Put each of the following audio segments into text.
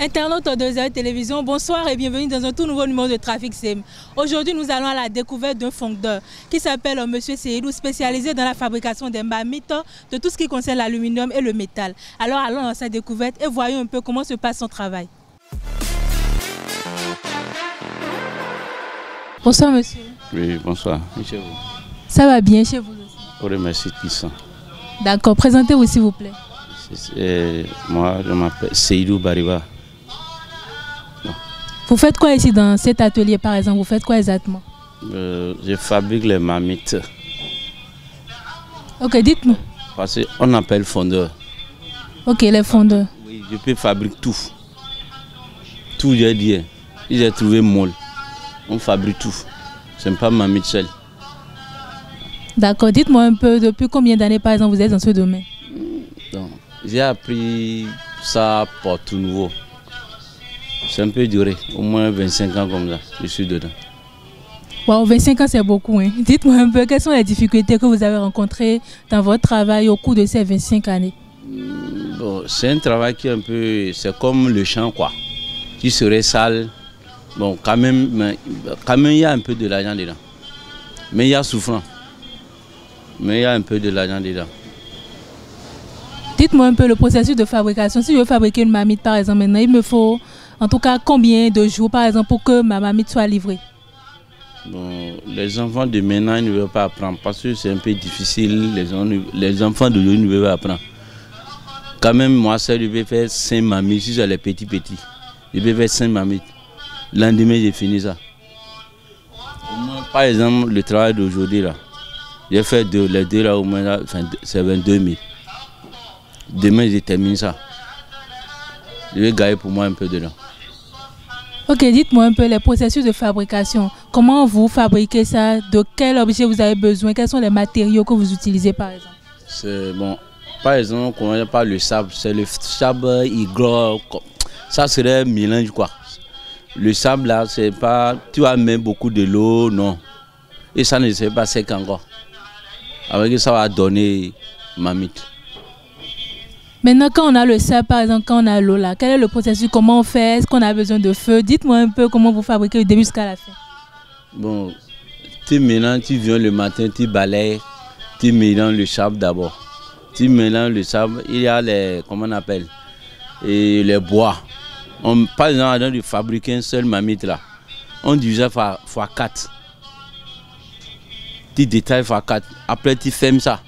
Internautes de ZAE Télévision, bonsoir et bienvenue dans un tout nouveau numéro de Trafic CM. Aujourd'hui, nous allons à la découverte d'un fondeur qui s'appelle Monsieur Seydou, spécialisé dans la fabrication des marmites, de tout ce qui concerne l'aluminium et le métal. Alors allons dans sa découverte et voyons un peu comment se passe son travail. Bonsoir monsieur. Oui, bonsoir. Et chez vous? Ça va bien chez vous aussi? Oui, merci Tissa. D'accord, présentez-vous s'il vous plaît. Moi, je m'appelle Seydou Bariba. Vous faites quoi ici dans cet atelier par exemple? Vous faites quoi exactement? Je fabrique les marmites. Ok, dites-nous. Parce qu'on appelle fondeur. Ok, les fondeurs. Oui, je peux fabriquer tout. Tout, j'ai dit. J'ai trouvé molle. On fabrique tout. Ce n'est pas marmite seule. D'accord, dites-moi un peu, depuis combien d'années par exemple vous êtes dans ce domaine? J'ai appris ça pour tout nouveau. C'est un peu duré, au moins 25 ans comme ça, je suis dedans. Wow, 25 ans c'est beaucoup. Hein. Dites-moi un peu, quelles sont les difficultés que vous avez rencontrées dans votre travail au cours de ces 25 années? Bon, c'est un travail qui est un peu, c'est comme le champ quoi, qui serait sale. Bon, quand même il y a un peu de l'argent dedans. Mais il y a souffrance. Mais il y a un peu de l'argent dedans. Dites-moi un peu le processus de fabrication. Si je veux fabriquer une marmite par exemple maintenant, il me faut en tout cas combien de jours par exemple pour que ma marmite soit livrée? Bon, les enfants de maintenant ne veulent pas apprendre parce que c'est un peu difficile. Les enfants d'aujourd'hui ne veulent pas apprendre. Quand même, moi, je vais faire 5 marmites. Si j'ai les petits, je vais faire 5 marmites. Le lendemain, j'ai fini ça. Par exemple, le travail d'aujourd'hui, là, j'ai fait les deux là, au moins, là, c'est 22 000. Demain, je termine ça. Je vais gagner pour moi un peu dedans. Ok, dites-moi un peu les processus de fabrication. Comment vous fabriquez ça? De quel objet vous avez besoin? Quels sont les matériaux que vous utilisez par exemple? C'est bon. Par exemple, on n'a pas le sable. C'est le sable ygre. Ça serait un mélange quoi. Le sable là, c'est pas. Tu vas mettre beaucoup de l'eau, non. Et ça ne serait pas sec encore. Avec ça va donner marmite. Maintenant, quand on a le sable, par exemple, quand on a l'eau là, quel est le processus? Comment on fait? Est-ce qu'on a besoin de feu? Dites-moi un peu comment vous fabriquez du début jusqu'à la fin. Bon, tu mélanges, tu viens le matin, tu balayes, tu mélanges le sable d'abord. Tu mélanges le sable, il y a les, comment on appelle, et les bois. Par exemple, avant de fabriquer un seul marmite là, on divise par 4. Tu détailles par 4. Après, tu fermes ça,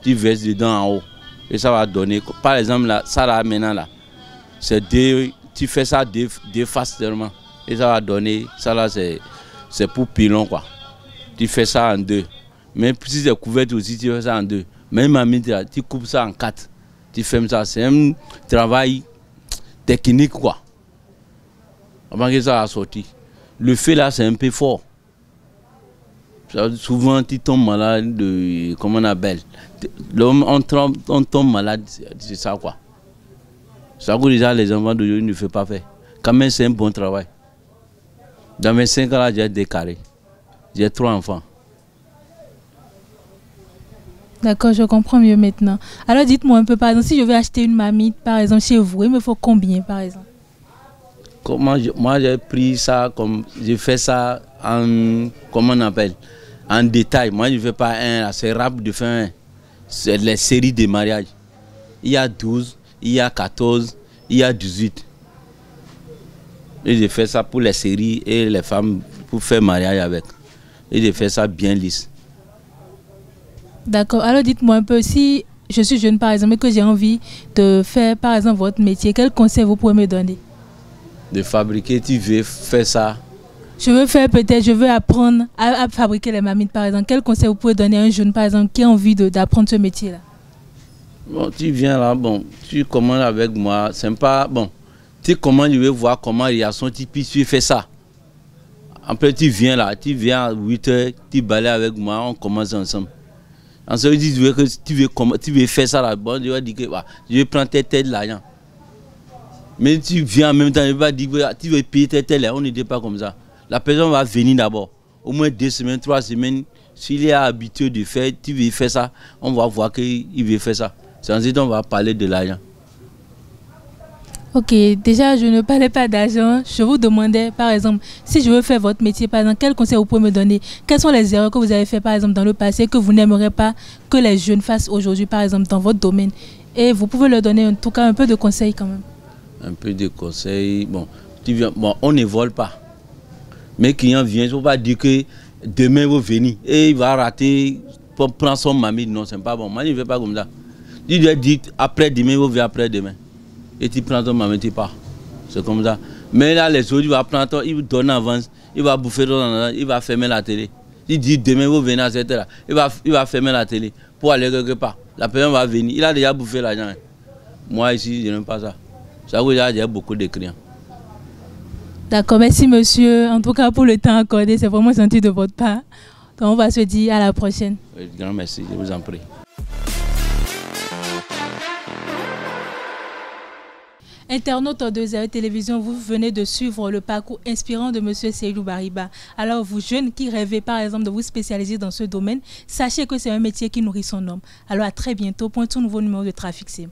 tu verses dedans en haut. Et ça va donner, par exemple, là, ça là maintenant là, tu fais ça deux faces seulement. Et ça va donner, ça là c'est pour pilon quoi. Tu fais ça en 2. Mais si c'est couvert aussi, tu fais ça en 2. Même marmite là, tu coupes ça en 4. Tu fermes ça, c'est un travail technique quoi. Avant que ça a sorti. Le feu là c'est un peu fort. Souvent, tu tombes malade de, comment on appelle, on tombe malade, c'est ça quoi. C'est ça que déjà les enfants d'aujourd'hui ne font pas faire. Quand même, c'est un bon travail. Dans mes 5 ans, là, j'ai décarré. J'ai 3 enfants. D'accord, je comprends mieux maintenant. Alors, dites-moi un peu, par exemple, si je veux acheter une marmite, par exemple, chez vous, il me faut combien, par exemple? Moi, j'ai pris ça comme, j'ai fait ça en, comment on appelle, en détail. Moi, je ne fais pas un, c'est rapide de faire un. C'est les séries de mariage. Il y a 12, il y a 14, il y a 18. Et je fais ça pour les séries et les femmes pour faire mariage avec. Et je fais ça bien lisse. D'accord. Alors, dites-moi un peu, si je suis jeune, par exemple, et que j'ai envie de faire, par exemple, votre métier, quel conseil vous pouvez me donner? De fabriquer, tu veux faire ça. Je veux faire peut-être, je veux apprendre à fabriquer les marmites par exemple. Quel conseil vous pouvez donner à un jeune par exemple qui a envie d'apprendre ce métier-là? Bon, tu viens là, bon, tu commandes avec moi, c'est pas, bon, tu commandes, je veux voir comment il y a son type, tu fais ça. Après tu viens là, tu viens à 8 h, tu balayes avec moi, on commence ensemble. Ensuite tu veux faire ça là, bon, je vais dire que bah, je vais prendre tête l'argent. Mais tu viens en même temps, je vais dire que tu veux payer tête, on n'était pas comme ça. La personne va venir d'abord, au moins 2 semaines, 3 semaines. S'il est habitué de faire, tu veux faire ça, on va voir qu'il veut faire ça. C'est ensuite on va parler de l'argent. Ok, déjà je ne parlais pas d'argent, je vous demandais par exemple, si je veux faire votre métier, par exemple, quels conseils vous pouvez me donner? Quelles sont les erreurs que vous avez fait par exemple dans le passé que vous n'aimeriez pas que les jeunes fassent aujourd'hui par exemple dans votre domaine? Et vous pouvez leur donner en tout cas un peu de conseils quand même. Un peu de conseils, bon, on ne vole pas. Mes clients viennent, il ne faut pas dire que demain vous venez et il va rater pour prendre son mamie, non, c'est pas bon. Moi je ne fais pas comme ça. Tu lui dis après demain, vous venez après demain. Et tu prends ton maman, tu pars. C'est comme ça. Mais là, les autres, il va prendre ton, il vous donne en avance, il va bouffer ton avance, il va fermer la télé. Il dit demain, vous venez à cette heure-là. Il va fermer la télé pour aller quelque part. La personne va venir. Il a déjà bouffé l'argent. Moi, ici, je n'aime pas ça. Ça veut dire qu'il y a beaucoup de clients. D'accord, merci monsieur. En tout cas, pour le temps accordé, c'est vraiment gentil de votre part. Donc, on va se dire à la prochaine. Oui, grand merci, je vous en prie. Internaute de Zéro Télévision, vous venez de suivre le parcours inspirant de M. Seydou Bariba. Alors vous jeunes qui rêvez par exemple de vous spécialiser dans ce domaine, sachez que c'est un métier qui nourrit son homme. Alors à très bientôt pour un tout nouveau numéro de Trafic CM.